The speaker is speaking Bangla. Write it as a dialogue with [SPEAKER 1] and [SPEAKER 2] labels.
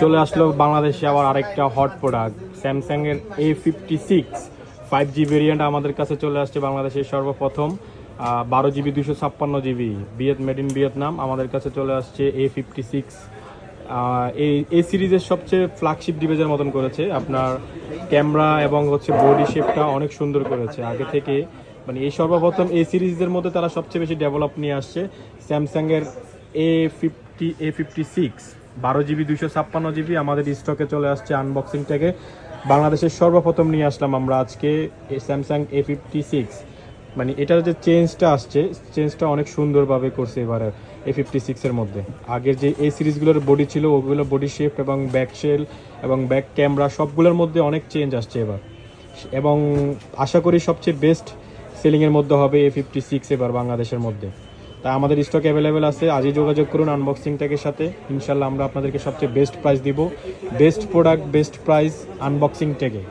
[SPEAKER 1] চলে আসলো বাংলাদেশে আবার আরেকটা হট প্রোডাক্ট স্যামসাং এর A56 5G ভেরিয়েন্ট আমাদের কাছে চলে আসছে বাংলাদেশের সর্বপ্রথম 12GB 256GB made in Vietnam আমাদের কাছে চলে আসছে A56 এই সিরিজের সবচেয়ে ফ্ল্যাগশিপ ডিভাইসের মতন করেছে আপনার ক্যামেরা এবং হচ্ছে বডি শেপটা অনেক সুন্দর করেছে আগে থেকে মানে এই সর্বপ্রথম এই সিরিজের মধ্যে তারা সবচেয়ে বেশি ডেভেলপ নিয়ে আসছে স্যামসাং এর A56 12GB 256GB আমাদের স্টকে চলে আসছে আনবক্সিং থেকে বাংলাদেশের সর্বপ্রথম নিয়ে আসলাম আমরা আজকে স্যামসাং A56 মানে এটার যে চেঞ্জটা আসছে চেঞ্জটা অনেক সুন্দরভাবে করছে এবারে A56 এর মধ্যে আগের যে এই সিরিজগুলোর বডি ছিল ওগুলো বডি শেপ এবং ব্যাক শেল এবং ব্যাক ক্যামেরা সবগুলোর মধ্যে অনেক চেঞ্জ আসছে এবার এবং আশা করি সবচেয়ে বেস্ট সেলিংয়ের মধ্যে হবে A56 এবার বাংলাদেশের মধ্যে তাই আমাদের স্টক অ্যাভেলেবেল আছে আজই যোগাযোগ করুন আনবক্সিং ট্যাগের সাথে ইনশাল্লাহ আমরা আপনাদেরকে সবচেয়ে বেস্ট প্রাইস দিব best product best price unboxing ট্যাগে